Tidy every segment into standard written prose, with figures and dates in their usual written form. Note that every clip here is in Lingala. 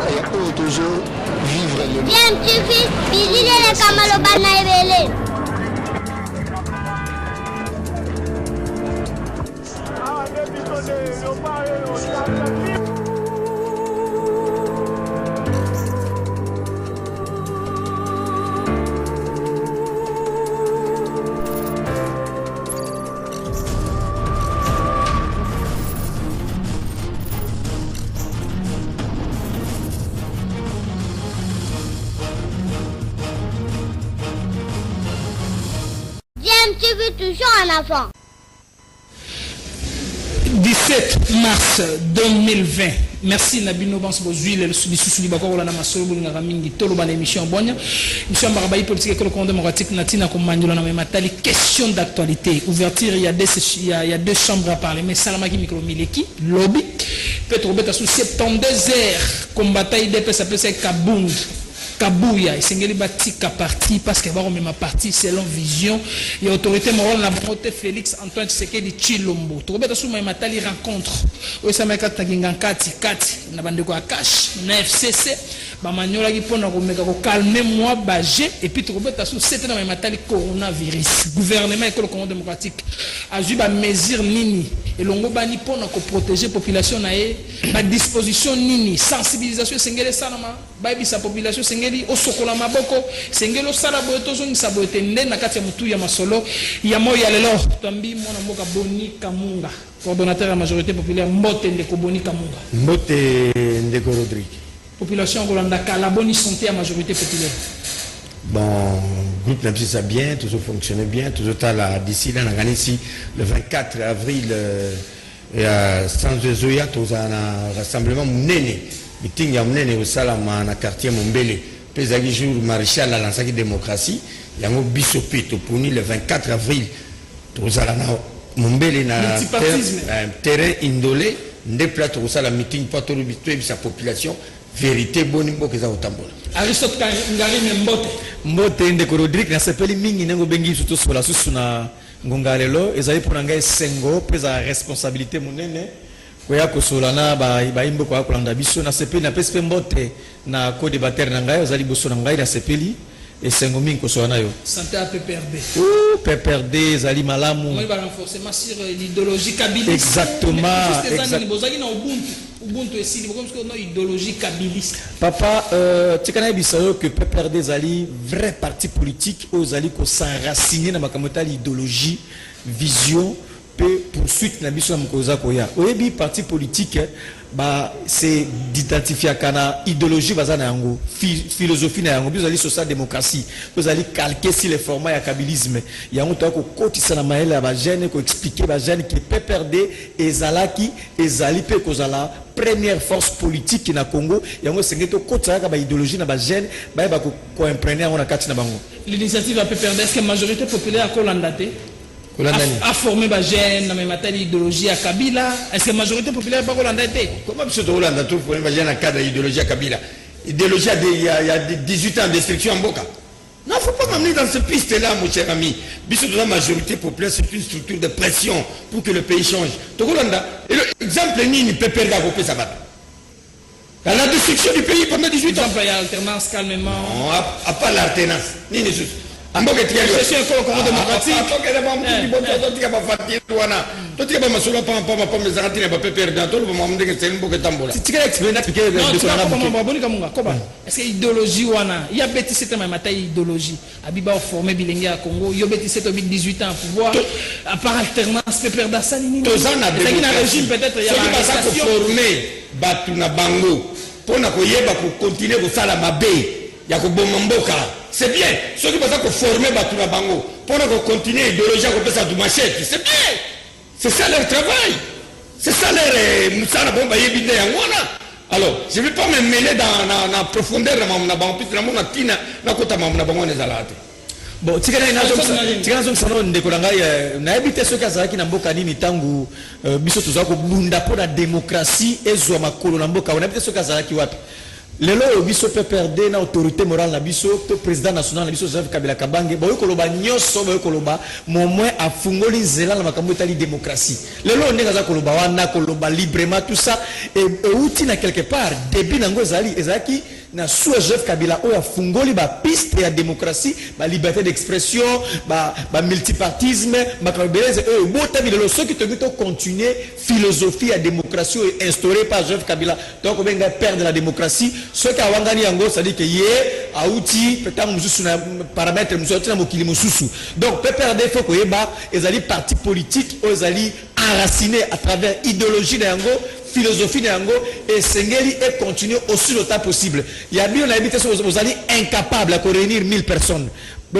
et toujours vivre le monde. Scientifique, visitez les Kamalobana et Scientifique, toujours un enfant. 17 mars 2020. Merci Nabino Bans Bozui, le sous Libako, la Namasolo, Bungamingi, Toloban émission Bonia. Mission Barabaï politique et le commandement démocratique Natina comme Mandula Namatali. Question d'actualité. Ouverture, il y a deux chambres à parler. Mais Salamaki Mikro Mileki, lobby. Peut-être Robert sous 72 heures. Combattant IDP, ça peut être Kabound. Kabouya, et c'est un parti parce que va même parti selon vision et autorité morale la bonté Félix Antoine Tshisekedi Tshilombo. Tu vois sous ma tali rencontre. Au samaka taginga kati na bandeko akash na FCC ba manyola ki pona ko meka ko calmer moi bagé et puis tu vois sous c'était dans ma tali coronavirus. Gouvernement et le Congo démocratique a eu ba mesure nini et longo bani pona ko protéger population na e ba disposition nini sensibilisation sengele sanama ba bisa population sengele au sokola maboko sengelo sala boto zongi sabote nde na kati ya mutu ya masolo ya moya lelo tambi mona mboka Boni Kamunga coordonnateur de la majorité populaire Mbote Ndeko Boni Kamunga Mbote Ndeko Rodrigue population Rolanda la bonne santé à majorité populaire. Bon, groupe n'a ça bien, toujours fonctionnait bien, toujours là d'ici là on a gagné ici le 24 avril sans Zoya tous un rassemblement néné meeting ya néné au Salama na quartier Mombele. Pesagi jour maréchal à l'ancienne démocratie, il y a un bisopé pour le 24 avril. Tous à la Mombele na terrain indolé, des plats tous à la meeting pas tout le sa population. Vérité bonne mbo que ça otambola. Aristote ngari Mbote. Mbote Ndeko Rodrigue na sepeli mingi nengo bengi surtout sur la sous na ngongalelo ezali pour ngai sengo pesa responsabilité monene. Koya kosolana ba imbo kwa kolanda biso na sepeli na pespe Mbote na co-débatteur na ngai ezali boso na ngai na sepeli et sengo mingi kosolana yo. Santé à PPRD. Oh PPRD ezali malamu. Moi va renforcer sur l'idéologie kabiliste. Exactement. Ubuntu ici, comme une idéologie kabiliste. Papa, tu connais bien que PPRD zali vrai parti politique aux ali ko s'enraciner dans ma idéologie, vision, peut poursuite na biso mkoza koya. Oyebi parti politique bah c'est d'identifier kana idéologie bazana yango, philosophie na yango, bizali social démocratie, vous allez calquer sur les formats ya kabilisme. Yango to ko kotisa na maele ya ba jeune ko expliquer ba jeune que PPRD ezalaki ezali pe kozala première force politique na Congo yango sengeto kotisa ka ba idéologie na ba jeune ba ko imprégner on a kati na bango. L'initiative à PPRD est que majorité populaire à Kolandate a formé des jeunes dans les idéologie à Kabila. Est-ce que la majorité populaire n'est pas hollandaise? Comment M. Hollande a tout formé des jeunes dans le cadre de l'idéologie à Kabila? Idéologie il y a 18 ans de destruction en Boka. Non, il ne faut pas m'amener dans cette piste-là, mon cher ami. Bisous de la majorité populaire, c'est une structure de pression pour que le pays change. L'exemple est ni peut perdre à couper sa batte. Dans la destruction du pays pendant 18 ans. Exemple, il y a alternance calmement. Non, à part l'alternance. Ni ne juste. C'est un Congo démocratique. Est-ce que l'idéologie il y a bêtise cette idéologie Abiba formé bilingue à Congo, il y a bêtise 18 ans pouvoir à part alternance peut perdre ça ni régime peut-être il y a formé Batuna Bango pour na koyeba ko continuer ko sala mabe ya ko bomamboka. C'est bien. Ceux qui peuvent former Batuna Bango pour continuer l'idéologie à côté du machette, c'est bien. C'est ça leur travail. C'est ça leur moussana bomba yebide yangwana. Alors, je ne vais pas me mêler dans la profondeur de ma bango, puisque la mona tina na kota ma bango ne zalate. Bon, tika na salon ndeko na ngai na habite ceux qui zalaki na mboka nini tangu biso tozako bunda pour la démocratie ezwa makolo na mboka. On habite ceux qui zalaki wapi? lelo biso PPRD na autorité morale na biso to président national na biso Joseph Kabila Kabange boyo koloba nyoso boyo koloba moins a fungoli zela na makambo etali démocratie lelo ndenge za koloba wana koloba librement tout ça et outi na quelque part début nango ezaki na sous Joseph Kabila o a fungoli ba piste ya démocratie ba liberté d'expression ba multipartisme makambo e botami lelo ceux qui te to continuer philosophie ya démocratie instaurée par Joseph Kabila donc benga perdre la démocratie ceux qui awangani yango ça dit que yé auti peut-être mususu na paramètre mususu na mokili mususu donc PPRD faut koyeba ezali parti politique ezali enraciné à travers idéologie na yango philosophie na yango et sengeli et continuer aussi le temps possible il y a bien on a habité vous allez incapable à réunir 1000 personnes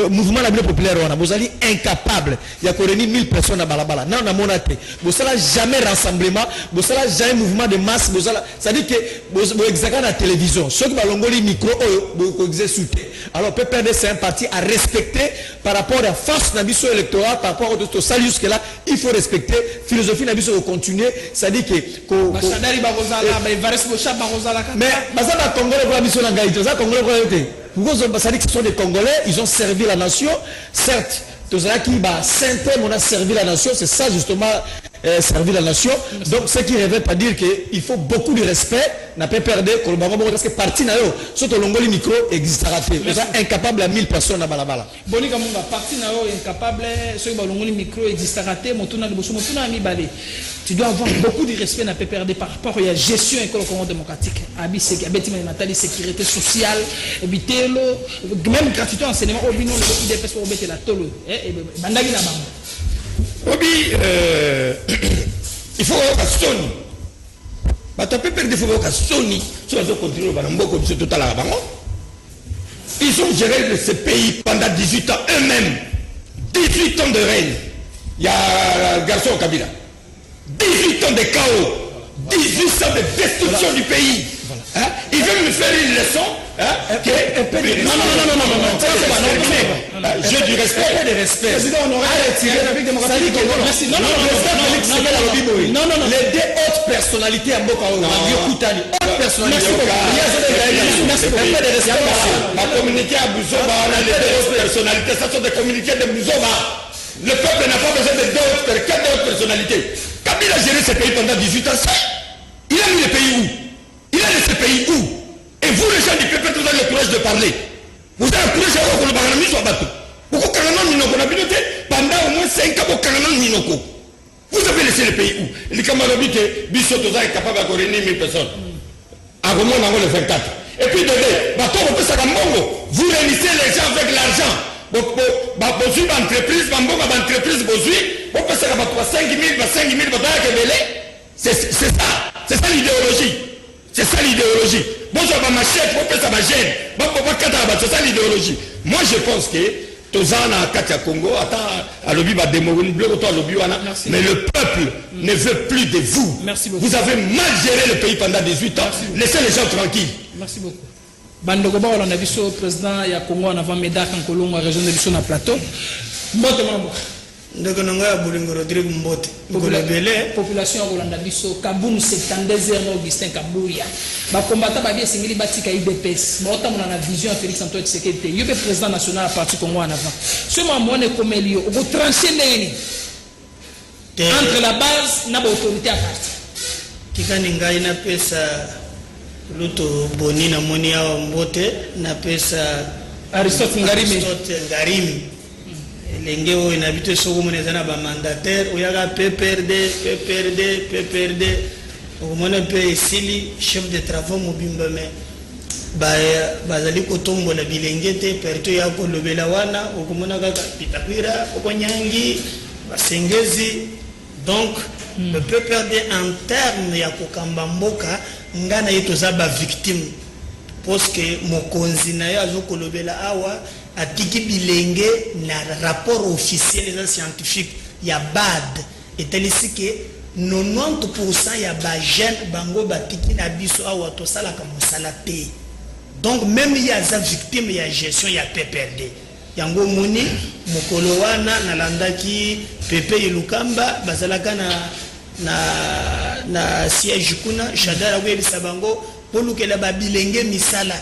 mouvement la populaire on a vous allez incapable il y a réunir 1000 personnes à balabala non on a monaté vous allez jamais rassemblement vous allez jamais mouvement de masse vous allez ça dit que vous exagérez la télévision ceux qui balongoli micro vous exécutez alors PPRD c'est un parti à respecter par rapport à la force nabiso électorale par rapport au salut jusque là il faut respecter philosophie nabiso de continuer ça dit que mais bazaba congolais pour nabiso na gaïto ça congolais pour ça dit que ce sont des Congolais, ils ont servi la nation. Certes, tout ça qui va Saint-Thème, on a servi la nation, c'est ça justement, servir la nation. Donc, ce qui ne veut pas dire qu'il faut beaucoup de respect, n'a pas perdu, parce que parti na yo, surtout l'ongoli micro existera. Vous êtes incapable à 1000 personnes à balabala. Boni Kamunga, parti na yo incapable, ceux qui l'ongoli micro existera, motuna mi balé. Tu dois avoir beaucoup de respect dans PPRD par rapport à la gestion économique démocratique. La sécurité sociale, même gratuité enseignement, la tolo. Il faut avoir Sony. Ils ont géré ce pays pendant 18 ans eux-mêmes. 18 ans de règne. Il y a un garçon au Kabila. 18 ans de chaos, 18 ans de destruction du pays. Hein? Ils veulent me faire une leçon. Hein? Non. J'ai du respect. Président, on aurait retiré avec démocratie. Non. Les deux hautes personnalités à Mboka haute personnalité. Ma communauté à Bouzoba, on a les deux hautes personnalités. Ça sont des communautés de Bouzoba. Le peuple n'a pas besoin de quatre autres personnalités. Kabila a géré ce pays pendant 18 ans. Il a mis le pays où? Il a laissé le pays où? Et vous, les gens du peuple, vous avez le courage de parler. Vous avez le courage de voir que le Baranami soit battu. Pourquoi Kananan Minoko n'a pendant au moins 5 ans pour Kananan Minoko? Vous avez laissé le pays où? Les Kamarabi que Bissotoza est capable de réunir 1000 personnes. À Romon, on a le 24. Et puis, vous réunissez les gens avec l'argent. Bozui entreprise, entreprise Bozui, vous passez à 5 000, c'est ça l'idéologie. C'est ça l'idéologie. Bon, je vais m'acheter, vous passez à ma gêne. C'est ça l'idéologie. Moi, je pense que Tozana Katia Congo, mais le peuple ne veut plus de vous. Merci beaucoup. Vous avez mal géré le pays pendant 18 ans. Laissez les gens tranquilles. Merci beaucoup. Bandoko ba on a vu le président ya Congo en avant Médard en Colombo région de Bissau na plateau. Mbote mwana. Ndeko nanga Bolingo Rodrigue Mbote. Population ya Rolanda Bissau Kaboum 72 Augustin Kabuya. Ba combattant ba bien singili batika IDPS. Ba otamona na vision Félix Antoine Tshisekedi. Yobe président national à parti Congo en avant. Ce moment ne comme elio au trancher neni. Entre la base na ba autorité à parti. Tikani ngai na pesa Luto boni na moni ya Mbote na pesa Aristote Ngarimi lengeo inabite soko monezana ba mandataire oyaga PPRD okomona pe esili chef de travaux mobimba me bazali kotombola bilengete perto ya kolobela wana okomona kaka pitakwira okonyangi basengezi donc le PPRD en terme ya kokamba mboka ngana yetoza ba victime parce que mokonzi na yo azokolobela awa atiki bilenge na rapport officiel et scientifique ya BAD etalisi ke 90% ya ba jeune bango batiki na biso awa tosala ka mosala te donc même ya za victime ya gestion ya PPRD yango moni mokolo wana nalandaki Pepe Ilukamba bazalaka na siège kuna Chadara webisa bango polukela ba bilenge misala.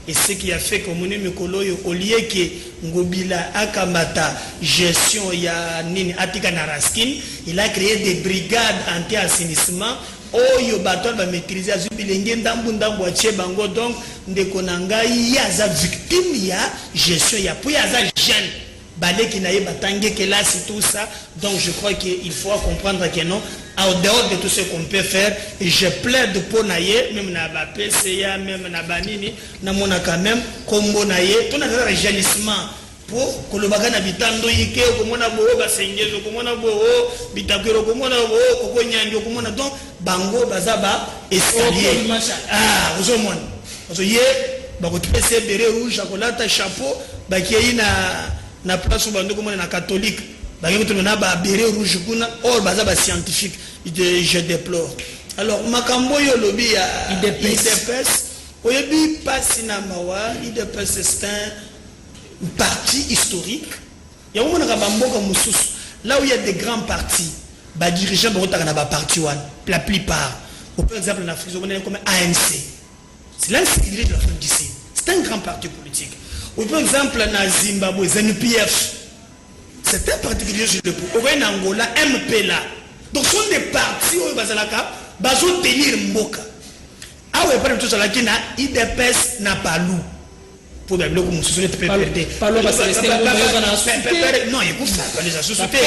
Et ce qui a fait que mon mikolo au lieu que Ngobila akamata gestion ya nini atika naraskin, il a créé des brigades anti-assainissement. Oyo bato ba maîtriser azubilenge ndambu ndambu atie bango, donc ndeko nangai ya za victime ya gestion ya pour ya za jeune balé qui naie batangé que là c'est tout ça. Donc je crois qu'il faut comprendre que non, en dehors de tout ce qu'on peut faire, et je plaide pour naie même na ba PCA même na banini na mona quand même kombo naie tout na rajeunissement pour kolobaka na bitando yike komona bo ba sengezo komona bo bitakiro komona bo kokonyandi komona, donc bango bazaba escalier vous au monde parce que ba ko tpese beret rouge akolata chapeau ba ki na place bando komona na catholique ba ki to na ba beret rouge kuna or bazaba scientifique, je déplore. Alors makambo yo lobi ya IDPS oyebi pasina mawa IDPS c'est un parti historique. Il y a là où il y a des grands partis, bah dirigeants parti la plupart. Par exemple en Afrique, on est comme ANC. C'est là qui dirige l'Afrique du Sud. C'est un grand parti politique. Ou par exemple en Zimbabwe, ZNPF. C'est un parti qui dirige le pouvoir. En Angola, MPLA. Donc ce sont des partis où ils vont tenir Mboka. Ah ouais, par exemple, IDPS n'a pas loup. Pour bien comme société peut perdre. Non, il faut ça les sociétés.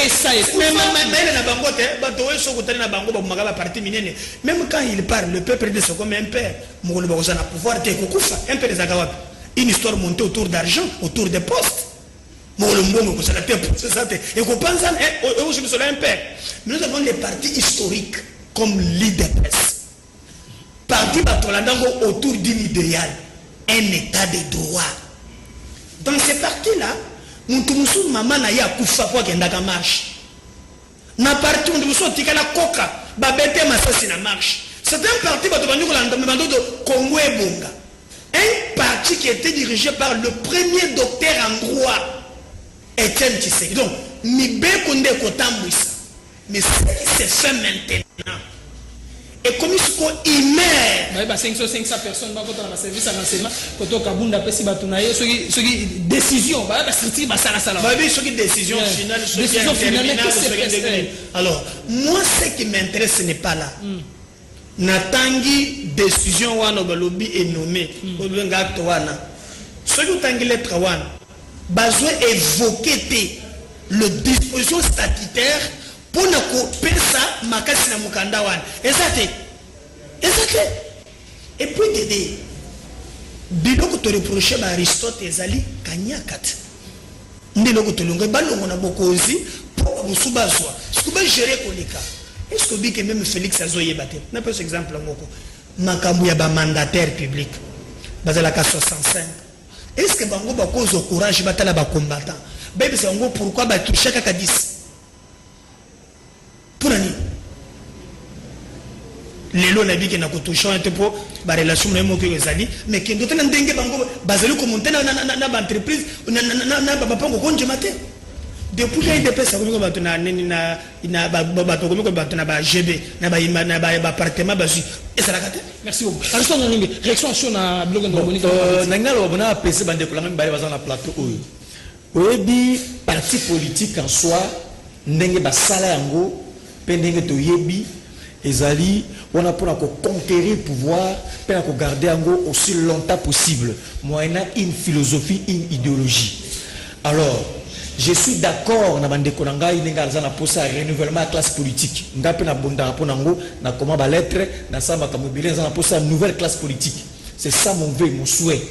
Même na bango te bato so ko tana bango ba magaba parti minene. Même quand il parle, le peuple de ce comme un père, mo le baza na pouvoir te kokufa, un père des agawa. Une histoire montée autour d'argent, autour des postes. Mo le mbongo ko ça la tête, c'est ça te. Et ko pense aussi sur un père. Nous avons des partis historiques comme l'IDPS. Parti batolandango autour d'un idéal. Un état de droit. Dans ces partis-là, Moutoumoussou maman na ya koufa pour qu'il y ait une marche. Na parti Moutoumoussou tika na koka, babete masasi na marche. C'est un parti de Congo et Bonga. Un parti qui était dirigé par le premier docteur en droit, Étienne Tshisekedi. Donc, Mibe Konde Kotambouissa. Mais ce qui s'est fait maintenant, et comme il meurt 500 personnes dans le service à renseignement quand on kabunda pesi batunaye ce qui décision ba sortir ba sala sala ba bi ce qui décision finale alors moi ce qui m'intéresse ce n'est pas là natangi décision wana balobi est nommé obenga acte wana ce qui tangi lettre wana besoin évoquer le disposition statutaire pour ne couper ça makasi na mukanda wana exact. Et puis Dédé biloko to reprocher ba Aristote ezali kanyakat ndiloko to longa balongo na bokozi pour musubazwa sikuba gérer koleka est-ce que bike même Félix azoyeba te na pas exemple moko makambo ya ba mandataire public bazala ka 65 est-ce que bango ba cause au courage batala ba combattant bébé c'est ngo pourquoi ba toucher ka 10 pour ani les lois n'habillent que n'a pas touché un peu pour la relation même que les alliés mais qui d'autres n'ont pas bango basé le commentaire na entreprise na pas bango konje matin depuis qu'il y a des personnes comme bato na bato comme bato na ba GB na ba appartement basu et ça la carte. Merci beaucoup. Alors on a réaction sur na blog de Monique nangalo bona PC bande ko la ba bazana plateau oyo oyebi parti politique en soi ndenge ba sala yango pendenge to yebi ezali on a pour conquérir le pouvoir pour garder aussi longtemps possible moyennant une philosophie, une idéologie. Alors je suis d'accord na bande konanga ininga na posa renouvellement de la classe politique ngape na bonda pour nango na comment ba lettre na samba ka mobiliser na posa nouvelle classe politique. C'est ça mon vœu, mon souhait.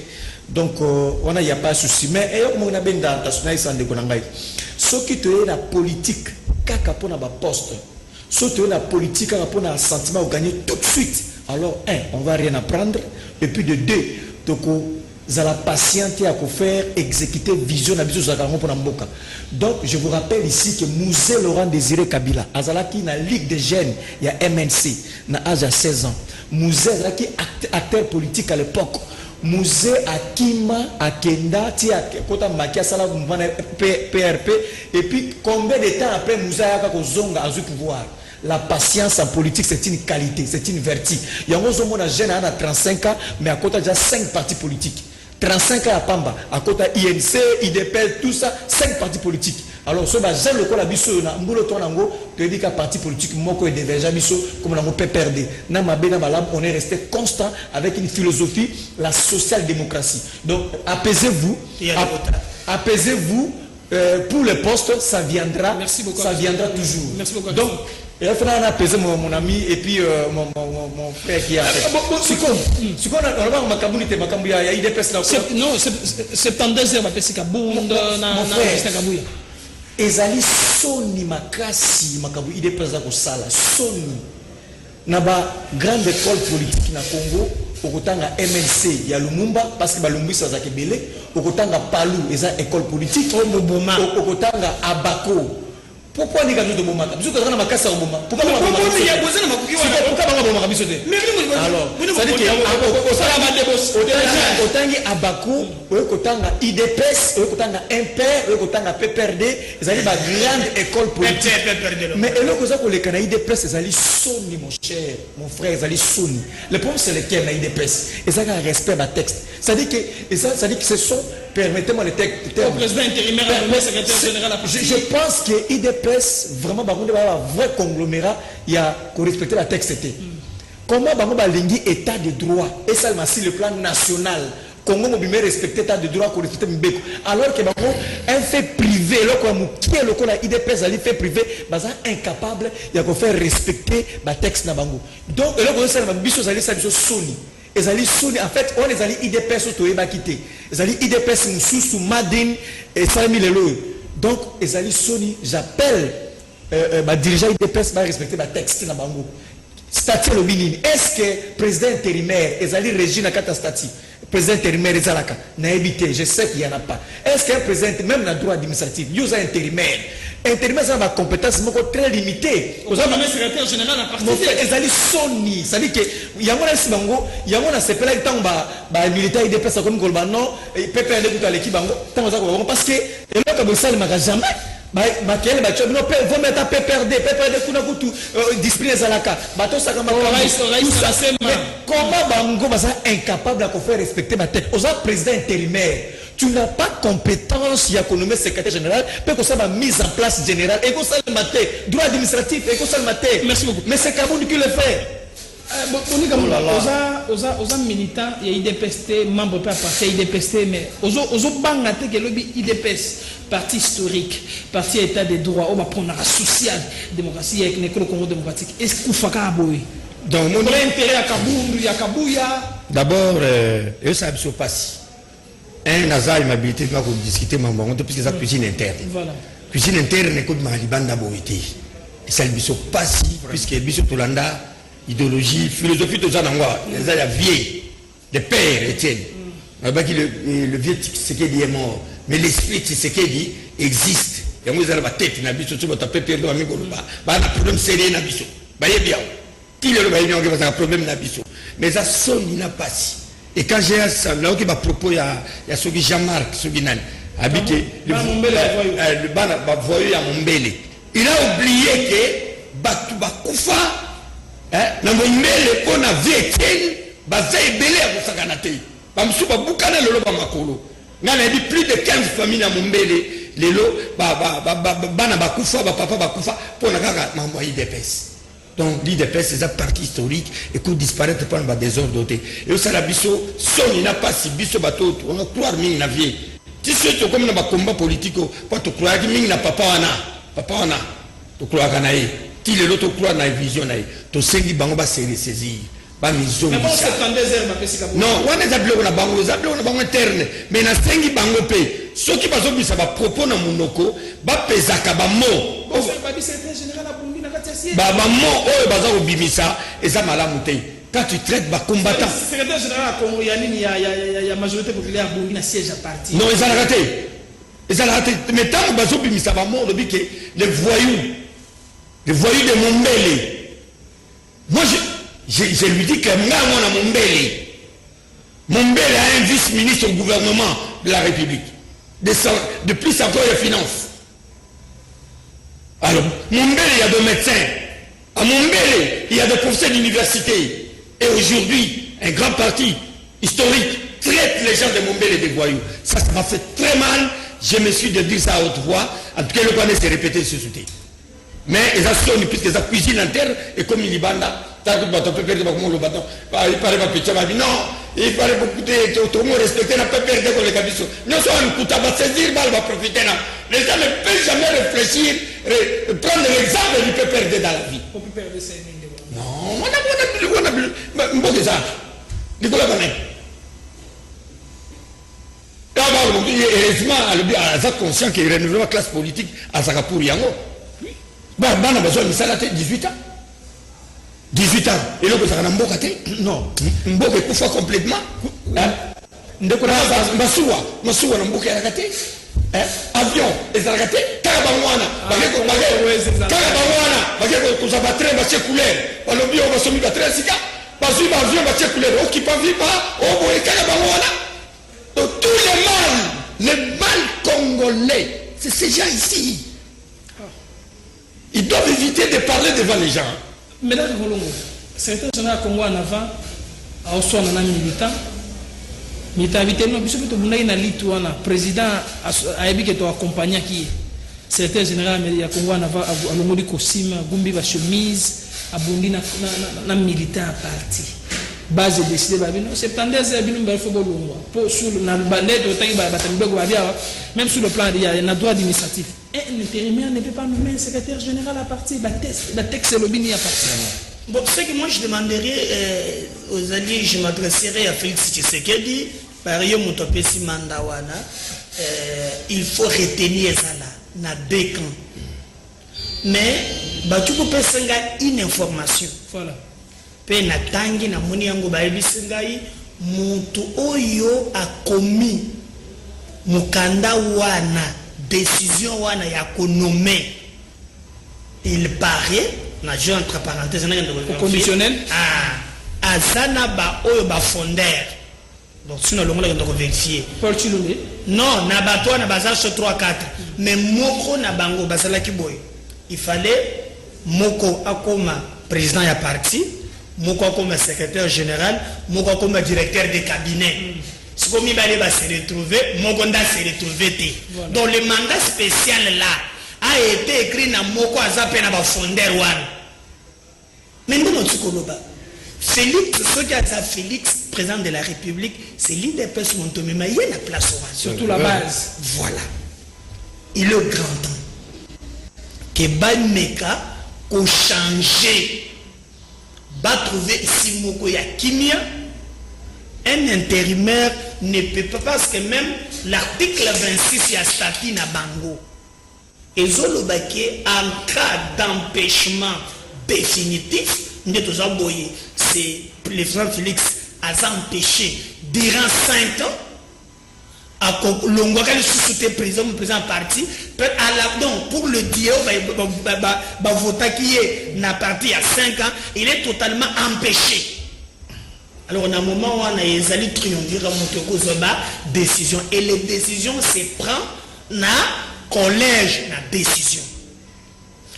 Donc on a y a pas de souci mais et on a ben dans national sans de konanga ce qui te est la politique kaka pour na ba poste. Surtout la politique pour un sentiment de gagner tout de suite. Alors, on ne va rien apprendre. Et puis de deux, donc, vous allez patienter à faire exécuter vision de pour Mboka. Donc, je vous rappelle ici que Musée Laurent Désiré Kabila, Azalaki na Ligue des jeunes, il y a MNC, na âge à 16 ans. Musée Azalaki acteur politique à l'époque. Musée Akima Akenda tia kota makia sala PRP et puis combien de temps après Musée Aka Kozonga a eu pouvoir La patience en politique, c'est une qualité, c'est une vertu. Il y a un jeune à 35 ans, mais à côté déjà 5 partis politiques. 35 ans à Pamba, à côté INC, IDPL, tout ça, 5 partis politiques. Alors, ce jeune local à Bisso, tu dis qu'un parti politique, Moko et Deverja Bisso, comme on peut perdre. On est resté constant avec une philosophie, la social-démocratie. Donc, apaisez-vous. Apaisez-vous. Pour le poste, ça viendra. Merci beaucoup. Ça viendra toujours. Merci beaucoup. Donc, il faut apaiser mon ami et puis mon frère qui a fait. Si on a non, c'est en 2 heures, ma pesika bunda na Kabuya. Ezali soni makasi makabu ide pesa ko sala soni na ba grande école politique na Congo okotanga MLC ya Lumumba parce que ba Lumbisa za kebele okotanga Palu eza école politique okotanga Abako. Pourquoi les gars de Boma? Parce que dans ma casse à Boma. Pourquoi alors, ça dit que autant Abakou, autant IDPS, autant Imper, autant PPRD, ils allaient à grande école politique. Mais et là que ça pour les Canadiens IDPS, ils allaient sonner mon cher, mon frère, ils allaient sonner. Le problème c'est lequel la IDPS, ils ont un respect à texte. Ça dit que ce sont, permettez-moi le texte. Le président intérimaire, le secrétaire général à je pense que IDPS vraiment un vrai conglomérat, il y a qu'on respecter la texte. Comment l'ingé état de droit et ça sur le plan national Congo m'a respecté l'état de droit qu'on respecte Mbeko alors que un fait privé qui est le IDPS ali fait privé baza incapable il y a qu'on faire respecter la texte na bango donc là on ça na biso ali ça biso soni les ali soni en fait on les ali IDPS to eba quitter les ali IDPS sous Madin et 5000 euros donc les ali soni j'appelle dirigeant IDPS va respecter la texte na bango statut le minimum est-ce que président intérimaire ezali Régina Kata statut président intérimaire ezalaka na éviter je sais qu'il y en a pas est-ce qu'un président même na droit administratif user intérimaire ça va compétence moko très limitée aux hommes secrétaire général à partir ezali soni ça dit que yango na sibango yango na sepela tant ba militaire IDPS comme kolba non PPRD tout à l'équipe bango tant ça parce que et là comme ça ne m'a jamais Makiel bacho no pe vont mettre PPRD kuna kutu discipline zalaka bato saka comment bango basa incapable de faire respecter ma tête aux président intérimaire tu n'as pas compétence il y a qu'on nommé secrétaire général peut que ça va mise en place générale et que ça le maté droit administratif et que ça le maté merci beaucoup mais c'est Kabound qui le fait aux militants il y a IDPS membre pas parti IDPS mais aux bangaté que lobby IDPS parti historique parti état de droit on va prendre la social démocratie avec l'école Congo démocratique est-ce que faka boy donc mon intérêt à Kabound ya Kabuya d'abord et ça se passe un hasard m'habilité pour discuter maman puisque ça cuisine interne voilà cuisine interne écoute ma libanda boité et ça se passe puisque biso tolanda idéologie, philosophie de Zanangwa, les a vieilles, les pères Étienne. Le vieux Tshisekedi est mort, mais l'esprit Tshisekedi existe. Et moi, j'ai la tête, il y a un problème sérieux, il y a un problème, mais ça sonne, il n'a pas si. Et quand j'ai là où il propos, il y a ce qui Jean-Marc, ce qui n'a habité, le voyou à Mombele. Il a oublié que Bakoufa, na mombele pona vietien baza ebele ya kosakana te bamsuba bukana lelo ba makolo ngana di plus de 15 familles na mombele lelo bana bakufa ba papa bakufa pona kaka mambo IDPS donc l'IDPS c'est un parti historique et qu'on disparaître par un désordre doté et ça la biso son n'a pas si biso bato on croire mingi na vie ti c'est comme na ba combat politique pas to croire mingi na papa wana to croire kana il est l'autre croix dans la vision to sengi bango ba se saisir ba mizo mais bon 72 heures ma pesika non on est appelé na bango interne mais na sengi bango pe ceux qui bazo bisa ba propos na munoko ba pesaka ba mo ba bi secrétaire général a bombi na katiasi ba mo oyo baza ko bimisa eza malamu te quand tu traites ba combattant secrétaire général a Congo ya nini ya majorité populaire bombi na siège à parti non ils ont raté mais tant bazo bimisa ba mo lobi que les voyous de Mombele. Moi, je lui dis que Mombele a un vice-ministre au gouvernement de la République. De plus encore les finances. Alors, Mombele, il y a des médecins. À Mombele, il y a des professeurs d'université. Et aujourd'hui, un grand parti historique traite les gens de Mombele des voyous. Ça m'a fait très mal. Je me suis de dire ça à haute voix. En tout cas, le panel s'est répété ce soutien. Mais les actions, puisque ça cuisine en terre, et comme il y a le bâton, il paraît pas petit, non, il paraît beaucoup de tout le monde respecter, n'a pas perdu pour les cabissos. Nous sommes un coup à saisir, va profiter. Les gens ne peuvent jamais réfléchir, prendre l'exemple du peut perdre dans la vie. Non, on a plus ça. Nicolas Banet. Heureusement, à ça conscient qu'il renouvelle la classe politique à Sakapur Yango. On a besoin de ça, 18 ans. 18 ans. Et là, ça a un té. Non. Un beau fait complètement. Masuwa, un beau té. Avion, et ça a raté. Karabawana, vous avez très matché couleur. On a oublié, on va se mettre à 13 sika. Parce que l'avion va matché couleur. On qui pas vivre, on va Karabawana. Tous les mal congolais, c'est ces gens ici. Ils doivent éviter de parler devant les gens. Mesdames et messieurs, secrétaire général Congo en avant, à Osso, on a un militant. Militant habité, non, puisque vous avez un Lituana, président a été accompagné qui secrétaire général de Congo en avant, à l'Omodi Kosima, Gumbi va chemise, à Bundi na militant à parti. Base décidé babino septandaise babino ba faut bolongwa pour sur na balade otangi ba batambe ko abia même sur le plan il y a un droit d'initiative un intérimaire ne peut pas nommer un secrétaire général à partir la texte c'est le bini à partir. Bon, ce que moi je demanderais aux alliés, je m'adresserai à Félix Tshisekedi par exemple mutopesi mandawana il faut retenir ça là na deux camps mais ba tu peux senga une information voilà. Pe na tangi na moni yango bayebisi ngai mutu oyo akomi mukanda wana décision wana ya konome il paraît na jeu entre parenthèses au conditionnel azana ba oyo ba fondeur donc sinon le monde est vérifier Paul Chilombe non na bato na bazasho 3 4 mais moko na bango basala kiboy il fallait moko akoma président ya parti moko comme secrétaire général, moko comme directeur de cabinet. Ce qu'on va se retrouver, moko nda se retrouver. Donc le mandat spécial là a été écrit dans moko azape na ba fondeur wan. Mais nous tukoloba. Félix, ce qui a Félix, président de la République, c'est l'une des personnes qui ont mis la place au surtout la base. Voilà. Il est grand temps que Banmeka a changé. Va trouver Simoko ya Kimia, un intérimaire ne peut pas, parce que même l'article 26 y a statut na bango. Et Zolobake, en cas d'empêchement définitif, c'est le président Félix a empêché durant 5 ans. Président parti donc pour le dire voter qui est na parti à 5 ans il est totalement empêché. Alors on a un moment où on a les triomvirer décision et les décisions se prend na collège na décision.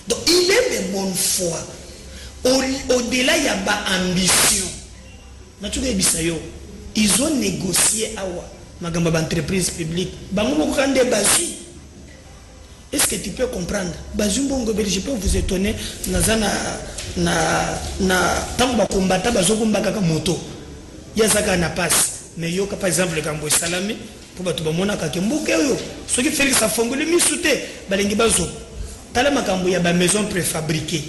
Donc il est de bonne foi au-delà il y a pas ambition. Ils ont négocié awa magamba d'entreprise publique est-ce que tu peux comprendre je peux vous étonner tango combattant bazokumbaka moto yazaka na passe mais yo par exemple kambo salami pour batu bamona ka kembuke yo soki Félix afongole misute balengi bazo tala makambo ya ba maison préfabriquée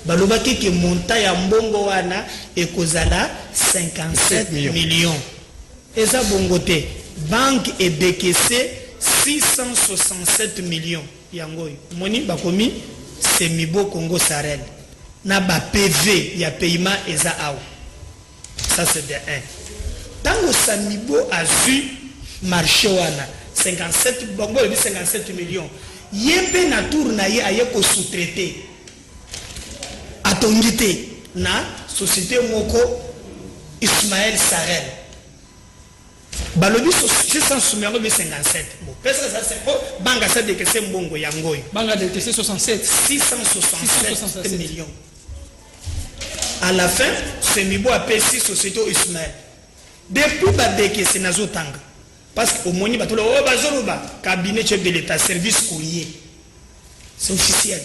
balobaki ke monta ya mbongo wana ekozala 57 millions. Et ça, bongoté, banque est décaissé 667 millions. Yangoy, moni bakomi semibo Congo Sarel. Na ba PV, ya paiement et ça aou. Ça c'est de 1. Tango samibo a vu marché wana 57 bongo 57 millions. Yembe na tour na ye aye ko sous-traité. Atongité na société moko Ismaël Sarel. balobi 657 bon pesa ça c'est banga ça de que c'est mbongo yangoy banga de c'est 67 667 millions à la fin c'est mibo a payé société Ismaël depuis ba de que c'est nazo tanga parce que au moni batolo o bazoloba cabinet chef de l'état service courrier c'est officiel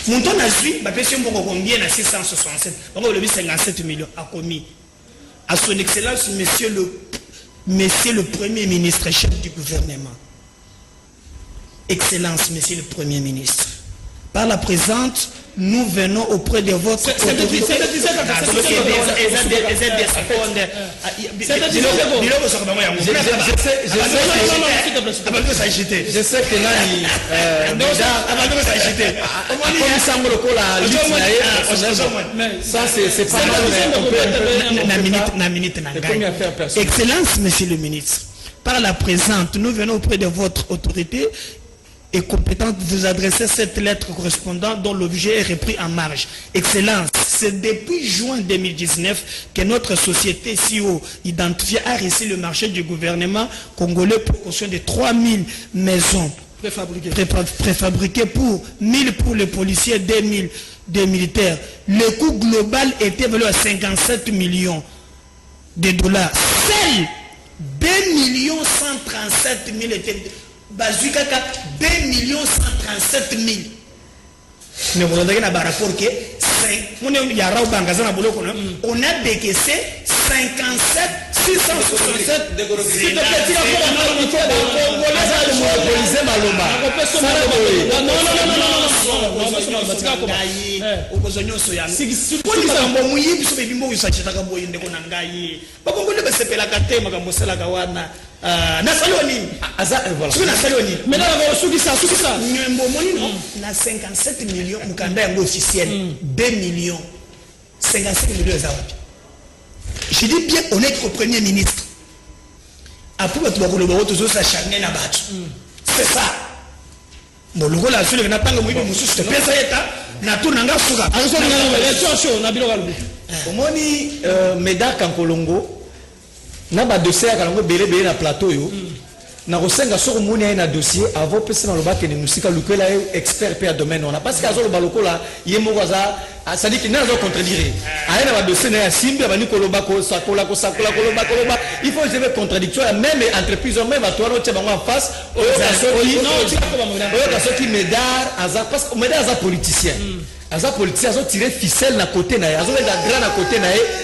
montant a suivi ba payé mbongo combien à 667 donc le 57 millions a commis à son excellence Monsieur le Premier ministre, chef du gouvernement. Excellence, Monsieur le Premier ministre. Par la présente, nous venons auprès de votre autorité. Je sais que c'est pas mal. Excellence, Monsieur le ministre. Par la présente, nous venons auprès de votre autorité et compétente de vous adresser cette lettre correspondante dont l'objet est repris en marge. Excellence, c'est depuis juin 2019 que notre société CEO identifiée a reçu le marché du gouvernement congolais pour construire de 3000 maisons préfabriquées pour 1000 pour les policiers, 2000 des militaires. Le coût global était évalué à 57 millions de dollars. Seuls 2 137 000 étaient bazukaka 2 137 000. Mais vous avez un rapport que on a décaissé 57 667 57 millions officiel 2 millions 57 millions. Je dis bien honnête au Premier ministre. Après, tu vas c'est ça. Bon, le rôle sur le Natanga Mouy, je te fais ça. Natunanga Suga. Omoni Médard Kankolongo, Naba dossier à Kalongo Bélé na plateau yo. Na rosenga soko moni na dossier avant pesa na lobaka ni musika lukela expert pe domaine on a parce que azolo baloko la yemo waza ça dit que n'a pas contredire aya na dossier na simbi abani koloba ko sakola koloba il faut je contradiction même entreprise même à toi no teba en face qui Médard aza parce que Médard aza politicien aza politicien azo tirer ficelle na côté na azo mettre grand na côté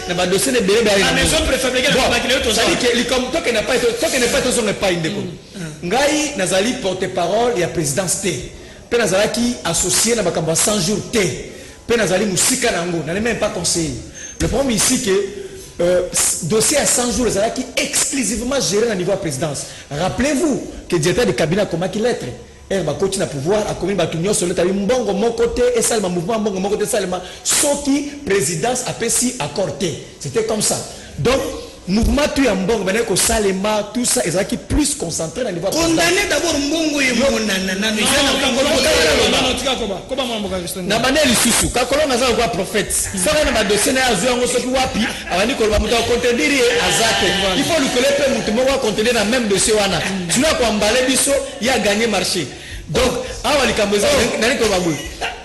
na ba dossier ne belé ba la maison préfabriquée ça dit que comme toi qui n'a pas une déco ngai nazali porte-parole ya présidence T pe nazala ki associé na bakamba 100 jours T pe nazali musika nango na même pas conseiller le problème ici que dossier à 100 jours nazala ki exclusivement géré à niveau de présidence. Rappelez-vous que directeur de cabinet comment qu'il lettre ba continue à pouvoir a commis batunyo sur le tabi mbongo mon côté et salma mouvement mbongo mon côté salma soki présidence a pesi accordé. C'était comme ça. Donc mouvement tu en mbongo bana ko salema tout ça ils qui plus concentré dans niveau condamné d'abord mbongo et monana na maneli susu kakolo naza kwa prophète ça na ba dossier na azu ngo soki wapi abani ko ba muta contredire azate il faut le coller pe mutu mo contredire na même dossier wana tu dois ko emballer biso ya gagner marché. Donc awa likamboza nani ko babu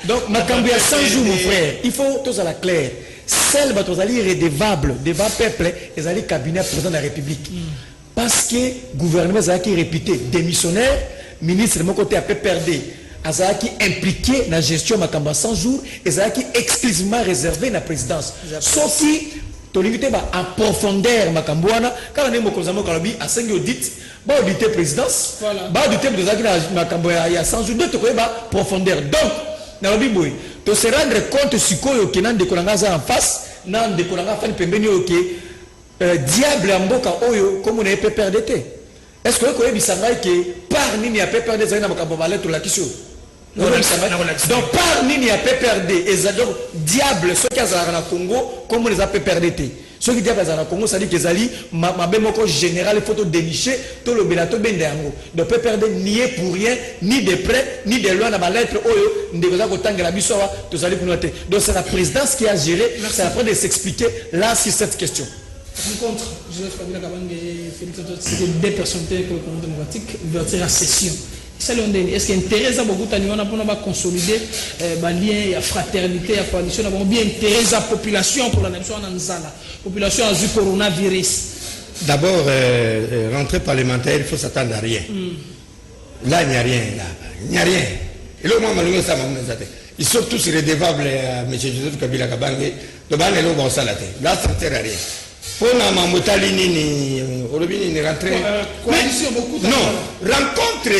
donc makambo ya 100 jours mon frère il faut tous à la claire. Celle va être redevable devant le peuple et le cabinet président de la République. Parce que le gouvernement a été répété démissionnaire, ministre de mon côté a perdu, a été impliqué dans la gestion de 100 jours et a été exclusivement réservé dans la présidence. Sauf qui, tu vas en profondeur, quand on est à 5 audits, va auditer la présidence, va auditer la 100 jours, tu vas profondeur. Donc, dans le Bible, tu se rendre compte si tu as des en face, nan de kolanga fan pembeni oke diable amboka oyo comme on a pas perdre té. Est-ce que ko bisanga que par nini a pas perdre za na makambo baleto la kisho. Donc par nini a pas perdre et donc diable ce qui a na Congo comme on les a pas perdre té. Ce qui diable za na Congo ça dit que zali mabe moko général photo dénicher tout le belato bendango. Ne peut perdre ni pour rien ni de près ni de loin na ba lettre oyo ndeko ko tangela biso wa to zali pour noter. Donc c'est la présidence qui a géré, c'est après de s'expliquer là sur cette question. Rencontre Joseph Kabila Kabange et Félix Antoine Tshisekedi, des personnalités que le Congo démocratique vertir à session. Ça, est-ce qu'il intéresse beaucoup à consolider les liens, la fraternité, la coalition, bien intéresse la population pour la nation en Anzala, la population a eu coronavirus. D'abord, rentrée parlementaire, il faut s'attendre à rien. Là, il n'y a rien. Là. Il n'y a rien. Et là, moi, ils sont tous redevables à M. Joseph Kabila Kabange. Là, ça ne sert à rien. Pour la Mamoutali, ni rentrer. Non, rencontre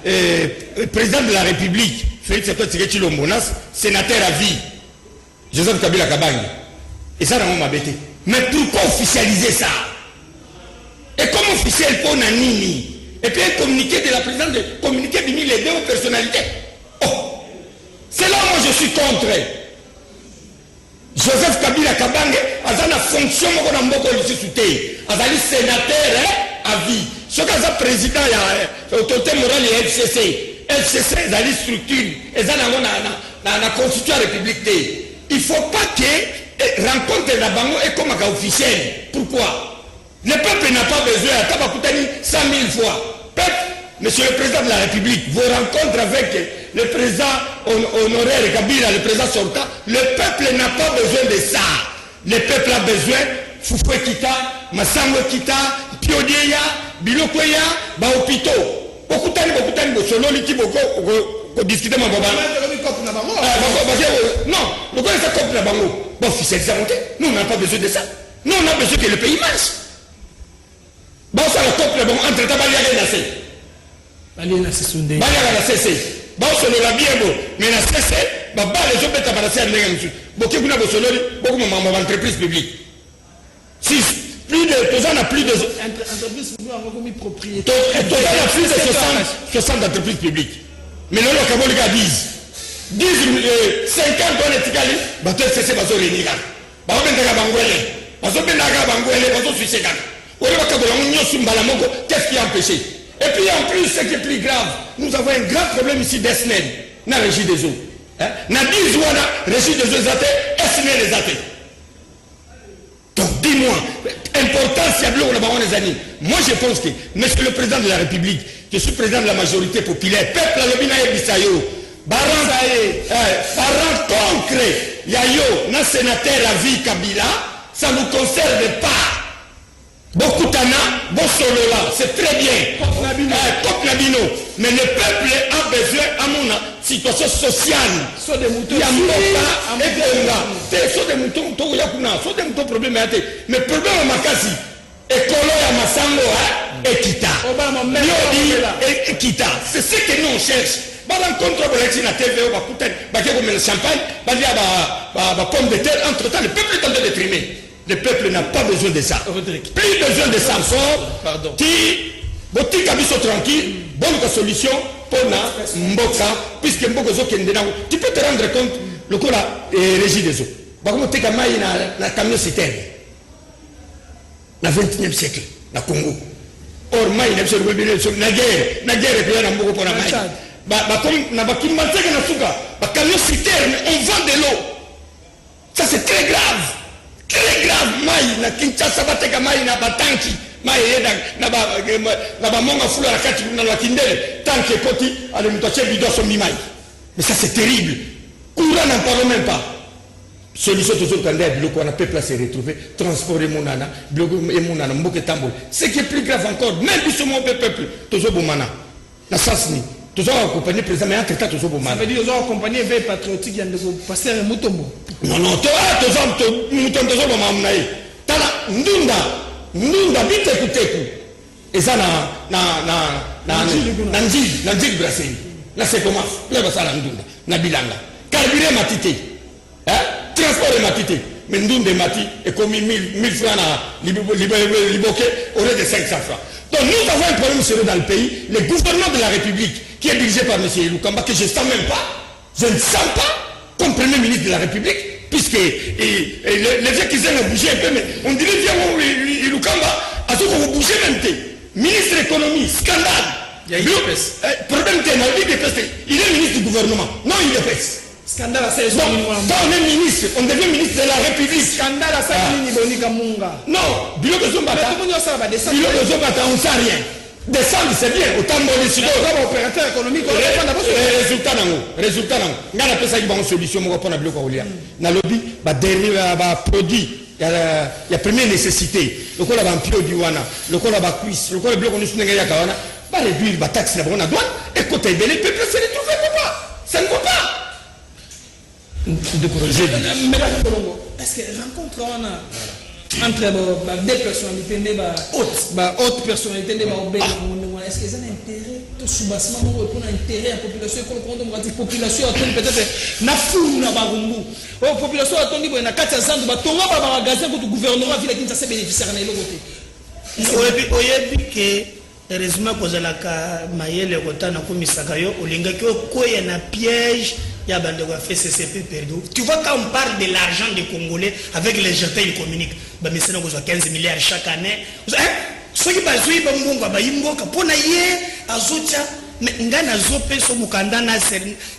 le président de la République, Félix Antoine Tshisekedi Tshilombo, sénateur à vie, Joseph Kabila Kabange. Et ça, on m'a bêté. Mais pourquoi officialiser ça? Et comme officiel pour Nanini? Et puis un communiqué de la présidente, communiqué de les deux personnalités. Oh! C'est là où moi je suis contre. Joseph Kabila Kabange a une fonction de Mboko Lissoute. A un sénateur à vie. Ce qu'il a président, il y a l'autorité morale et FCC. FCC, il y a une structure. Il y a la constitution de la République. Il ne faut pas que rencontre la banque est comme un officiel. Pourquoi? Le peuple n'a pas besoin, à Tabakoutani 100 000 fois. Peuple, monsieur le président de la République, vos rencontres avec le président honoraire Kabila, le président sortant, le peuple n'a pas besoin de ça. Le peuple a besoin, Foufoué Kita, Massango Kita, Piodeya, Bilokweya, Baopito. Bokutani, Bosololi, Kiboko, discuter ma baba. Non, le quoi ça compte la bango? Bon, officiel, ça monté. Nous, on n'a pas besoin de ça. Nous, on a besoin que le pays marche. Bon, ça le couple, bon, entre Tabaliaga et Nassé. Baliaga Nassé. Baliaga Nassé. Bon, c'est le bien beau. Mais Nassé, bah, les gens peuvent apparaître à l'église. Beaucoup de entreprises publiques. Si, plus de, tout ça, on a plus de. Entreprises publiques ont commis propriété. Tout ça, on a plus de 60 entreprises publiques. Mais là, le gars disent 50 ans de Tikali, bah, tout c'est pas sur les nigas. Bah, on va Bangouélé. Bah, on va Bangouélé, bah, on va suicider. Qu'est-ce qui a empêché? Et puis en plus, ce qui est plus grave, nous avons un grand problème ici d'Esnel, dans la régie des eaux. Dans 10 mois, la régie des eaux Esnel les athées. Donc dis-moi, importance, il y a de l'eau là-bas, les amis. Moi je pense que, monsieur le président de la République, je suis président de la majorité populaire, peuple à l'obina et Bissayo, par rencontre, Yayo, un sénateur à vie Kabila, ça ne nous concerne pas. Beaucoup d'ana, Bossolola, c'est très bien. Côte Nabino. Mais le peuple a besoin à mon situation sociale. Soit des moutons. Il y a des moutons, soit des moutons problème. Mais problème à Makasi. Écolo à Massango, et Kita. Et Kita. C'est ce que nous on cherche. Bah, rencontre pour la TV, on va coûter, bah, le champagne, bah, il y a pomme de terre. Entre temps, le peuple est en train de trimer. Le peuple n'a pas besoin de ça. Rodrigue. Plus besoin de ça fort. Pardon. Boti Kabiso tranquille, bonne solution pour la Mboka, puisque Mboka zo kendena. Tu peux te rendre compte, le coup là, régie des eaux. Bakomo te kamaï na camion citerne. Na 21e siècle, na Congo. Or maï na biso na guerre et puis na Mboka pour la maï. Comme na bakimbanze na suka, ba camion citerne, on vend de l'eau. Ça c'est très grave. Très grave, maï, na Kinshasa bateka maï na batanki, maï na ba monga fula la kati na la kindele, tanki koti, ale mutache bidon son maï. Mais ça c'est terrible. Courant n'en parle même pas. Solution toujours quand on a peuple à se retrouver, transporter mon nana, et mon nana, mboke tambour. Ce qui est plus grave encore, même si mon peuple, toujours boumana. Na sasni. Toujours accompagné président, mais entre temps toujours boumana. Ça veut dire qu'ils ont accompagné veille patriotique, il y a des passer un moutombo. Non, toujours boumana. Tala, ndunda, vite écoutez. Et ça, Nanjil Brassé. Là, c'est comment? Là, ça, ndunda, na bilanga. Carburé matité. Transport matité. Mais ndunda mati est commis 1000 francs à Liboké au lieu de 500 francs. Donc, nous avons un problème sérieux dans le pays. Le gouvernement de la République, qui est dirigé par M. Ilukamba, que je ne sens même pas, je ne sens pas comme Premier ministre de la République, puisque les gens qui ont bougé un peu, mais on dirait bien Ilukamba, à ce qu'on vous bougez même. Ministre de l'économie, scandale. Il y a une épaisse. Problème il est ministre du gouvernement. Non, il est épaisse. Scandale à ça, on est ministre, on devient ministre de la République. Scandale à ça, Bonika Munga. Non, Bilo de Zombata, on sait rien. Descendre, c'est bien, autant de décider. Opérateur économique, résultat non. On a fait ça, il y a une solution pour la Bilo. Dans le lobby, derrière produit. Il y a première nécessité. Le col a un pio diwana, le col a un cuisse, le col a bloqué on est sur les kawana. Bah réduire la taxe la bonne douane et côté de les peuples c'est les trouver pas. Ça ne va pas. Mais là est-ce que rencontre on a entre des personnalités haute personnalité est-ce qu'ils ont intérêt tout soubassement pour intérêt à population population attend peut-être na fou na barumbu population attend na kati ya zandu batonga ba magasin pour gouvernement ville qui ça bénéficiaire na eloko te oyebi ke heureusement kozalaka mayele kotana komisaka yo olingaki okoya na piège ya bande ko fait CCP perdu. Tu vois quand on parle de l'argent des Congolais avec les jetés ils communiquent ba mesena ko 15 milliards chaque année ceux qui bazui ba mbongo ba yimboka pona ye azotia mais ngana zope so mukanda na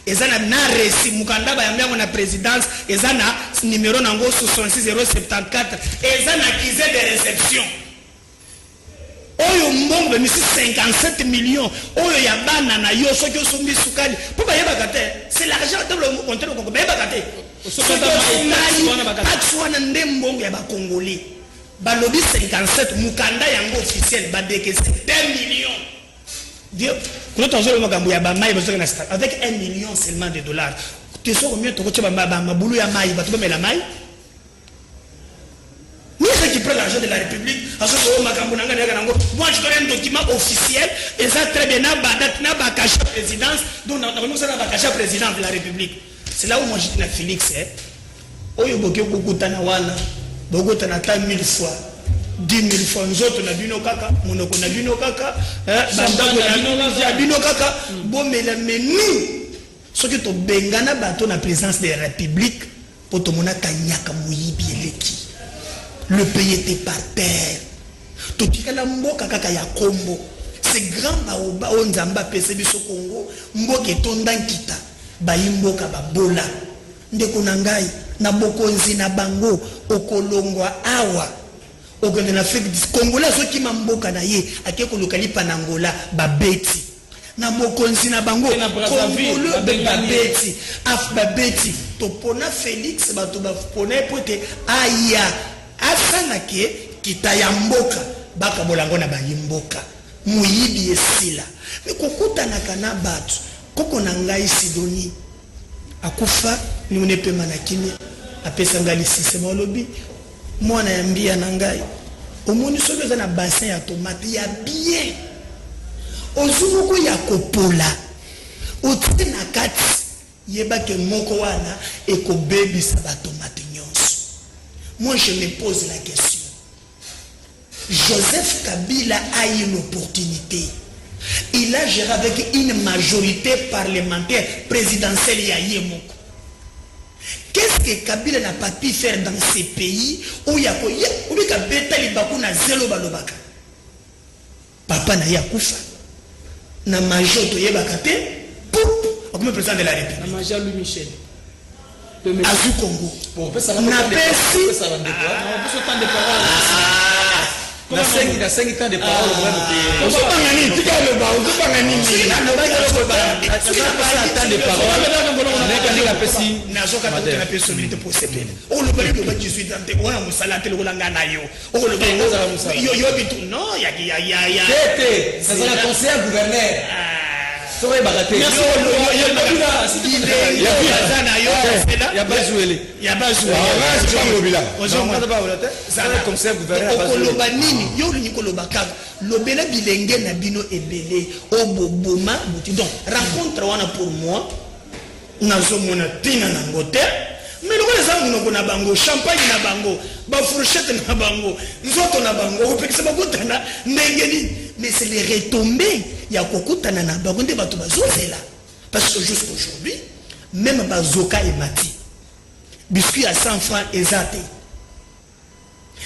ezana na resi mukanda ba yambia na présidence ezana numéro nango 66074 ezana accusé de réception oyo mbongo misi 57 millions oyo ya bana na yo soki osombi sukali po ba yeba kate c'est l'argent dans le compteur Congo ba yeba kate soki nde mbongo ya ba Congolais balobi 57 mukanda yango officiel ba deke 2 millions Dieu quand on joue le makambo ya ba mai bazoka na stade avec 1 million seulement de dollars tu sais combien to ko tsheba ba mabulu ya mai ba to ba mela mai. Nous qui prennent l'argent de la République, moi je connais un document officiel, et ça très bien, n'a pas caché la présidence, donc nous avons caché la présidence de la République. C'est là où moi je dis à Félix, oh il y a beaucoup de wana, beaucoup de 1000 fois, 10 000 fois, nous autres on a vu nos caca, on a vu nos caca, bon mais nous, ceux qui ont bengana bateau la présidence de la République, pour tout le monde a mouyibi eleki. Le pays était par terre. Tout ce la mboka kaka ya Kombo. C'est grand baoba onzamba pese biso Congo. Mboka etondan kita. Ba imboka ba bola. Ndeko nangai na bokonzi na bango okolongwa awa. Okende na Afrique du Congo la soki mamboka na ye akeko lokali panangola ba beti. Na bokonzi na bango Congolo ba beti. Af ba beti. To pona Félix ba to ba pona pote aya. Asana ke kita mboka baka bolango na bayimboka muyibi esila mais kokuta na kana batu koko na ngai Sidoni akufa ni unepe manakini apesa ngali sisema lobi mwana yambia na ngai omoni sobe za na bassin ya tomate ya bien ozuko ya kopola ote na kati yebake moko wana eko baby sa ba tomate nyonso. Moi, je me pose la question. Joseph Kabila a eu une opportunité. Il a géré avec une majorité parlementaire présidentielle et à Yemoko. Qu'est-ce que Kabila n'a pas pu faire dans ces pays où il y a zéro. Papa n'a ya kufa. Na majorité yebakate. Poup. Comme président de la République. Na major Louis Michel. Azu Congo. Bon, ça va pas na sengi temps de parole on va pas gagner tu vas le bas on va pas gagner temps de parole na pesi na zoka to na possibilité pour CPL on le bali de 18 ans te ona musala te lolanga na yo on le bali yo bitu non ya tete ça sera conseiller gouverneur soyez baraté il y a pas joué lobela bilenge na bino ebele oboboma muti donc rencontre wana pour moi nazomona tina na ngote mais le zangu noko na bango champagne na bango ba fourchette na bango nzoto na bango opekisa bakutana ndengeni mais c'est les retombées ya kokutana na bango nde bato bazozela parce que jusqu'aujourd'hui même bazoka et mati biscuit à 100 francs ezate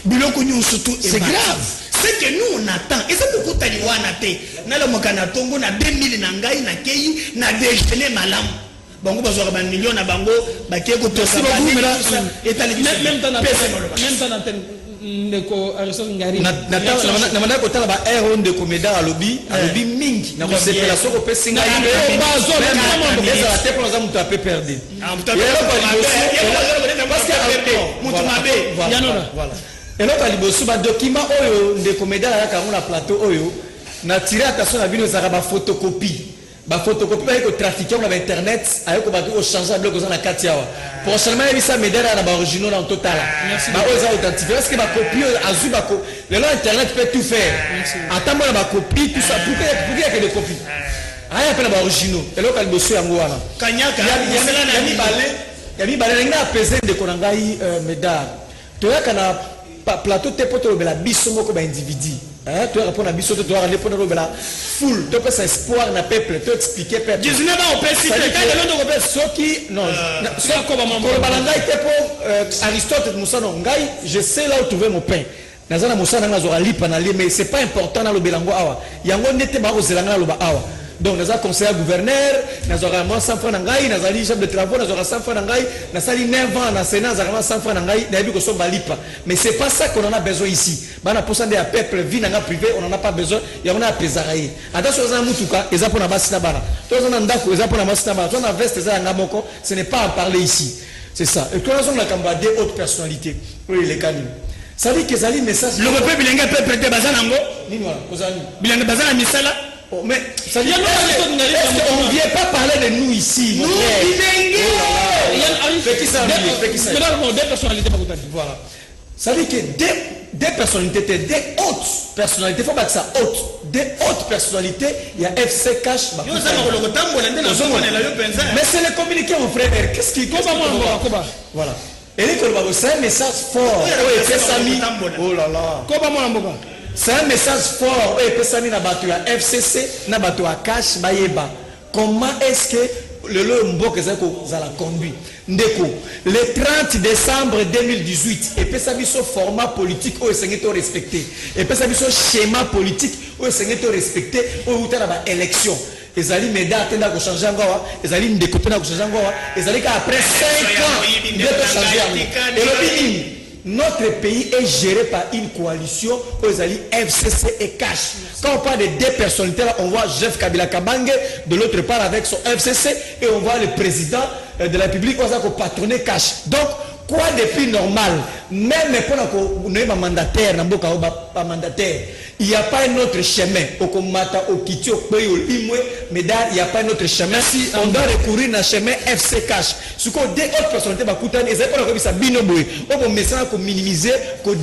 biloko nyonso surtout c'est grave. C'est que nous on attend. Et c'est beaucoup de wana te. Na la mokana tongo na 2000 na ngai na kei na déjeuner malam. bango bazwa ba millions na bango bakie ko to ça même dans ndeko Aristote Ngari na manda ko tala ba aéro ndeko meda alobi mingi na ko sepela soko pesinga ile bazo eza la tepo za mutu ape perdre parce que mutu mabe yanona voilà eloko liboso ba document oyo ndeko meda ya ka na plateau oyo na tirer attention na bino za ba photocopie ba photocopie ba ko trafiquer na internet ayoko ba ko changer bloc za na kati yawa prochainement il ça médaille na ba original en total ba oza authentifier parce que ba copie azu ba ko le internet peut tout faire attends na ba copie tout ça pour que des copies aya pe na ba original eloko liboso yango wana kanyaka ya mi balé nga apaiser de konangai médaille to ya kana plateau te poto bela biso moko ba individu tu as répondu à biso tu dois répondre au bela full tu peux ça espoir na peuple tu expliquer peuple 19 ans au PC soki non soko ba mambo balanga ite pour Aristote Musano ngai je sais là où trouver mon pain nazana Musana ngazora lipa na li mais c'est pas important na lo belango awa yango nete ba ozelanga lo ba awa donc nous avons conseiller gouverneur nous avons 100 francs nangai nous avons chef de travaux nous avons 100 francs nangai nous avons 9 ans na Sénat nous avons 100 francs nangai na biso so balipa mais c'est pas ça qu'on en a besoin ici bana pour ça des peuple vie nanga privé on en a pas besoin ya on a pesaraye attention za mutuka eza pona basina bana to za ndako eza pona basina bana to na veste za ngamoko ce n'est pas à parler ici c'est ça et quand on a kamba des hautes personnalités oui les canines ça dit que ça dit message le peuple bilingue peuple de bazanango nini wala kozani bilingue bazana misala. Oh, mais ça dit on ne vient pas parler de nous ici. Nous, deux personnalités. Voilà. Ça veut dire que des personnalités, des hautes personnalités, il faut pas que ça haute. Des hautes personnalités, il y a FC Cash. Mais c'est le communiqué, mon frère. Qu'est-ce qui voilà. Et c'est un message fort. Oh là là. C'est un message fort. Et pesani na batu ya FCC, na batu ya Cash bayeba. Comment est-ce que le mboka zako za la conduit ndeko le 30 décembre 2018 et pesani so format politique o esengito respecté et pesani so schéma politique o esengito respecté o utana ba élection ezali meda tenda ko changer ngawa ezali ndeko tenda ko changer ngawa ezali ka après 5 ans de changer et le bini. Notre pays est géré par une coalition aux alliés FCC et Cash. Quand on parle de deux personnalités, là, on voit Jeff Kabila Kabange de l'autre part avec son FCC et on voit le président de la République qui patronné Cash. Donc, quoi de plus normal? Même pour un mandataire, pas mandataire, il n'y a pas un autre chemin. Au Komata, au Kiti, au Pays, au Limwe, mais il n'y a pas un autre chemin. Si on doit recourir à un chemin FC Cash. Ce qu'on dit, autres personnalités, c'est binoboué. On peut minimiser,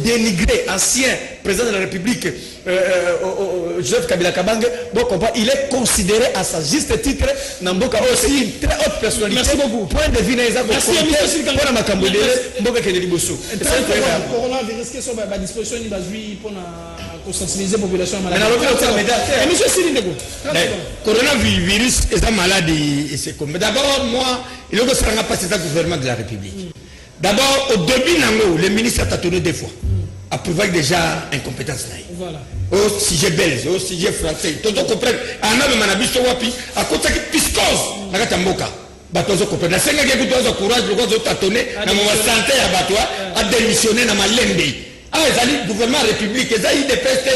dénigrer ancien président de la République, Joseph Kabila Kabange. Il est considéré à sa juste titre. Namboka aussi une très haute personnalité. Merci beaucoup. Point de vue, merci à coronavirus qui sont à disposition pour sensibiliser la population à la coronavirus est un maladie. D'abord, moi, il faut que ce soit pas le gouvernement de la République. D'abord, au début, le ministre a tâtonné deux fois. Approuvé déjà incompétence. Voilà. Au sujet belge, au sujet français. Tout le monde comprend. En a même un wapi, à cause de piscose, la Tamboka. Batozo comprend. La Sénégal qui doit courage, le gouvernement tâtonné, dans mon santé à Batois, a démissionné dans ma lembe. Ah, le gouvernement république, ils ont des pestes,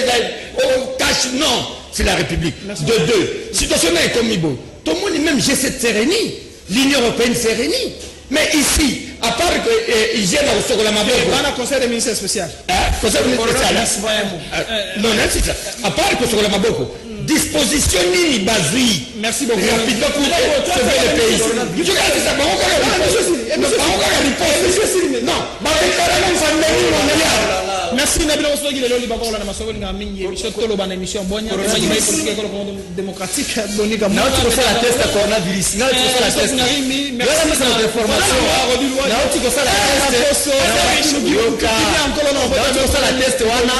au cash, non, c'est la République. De deux, situation est comme Ibo. Tout le monde, même G7 Sérénie, l'Union européenne Sérénie. Mais ici, à part que il gère au Sogola Maboko. Il y a un conseil des ministères spécial. Conseil des ministères spécial. Non, non, c'est ça. À part que Sogola Maboko. Disposition ni basui. Merci beaucoup. Rapidement pour sauver le pays. Je regarde ça. Non, merci Nabila Osogi le loli bakolo na masogo nga mingi émission tolo bana émission bonya ma politique démocratique doni comme na tu fais la test à coronavirus na tu fais la test merci notre information na tu fais la test na tu fais la test wana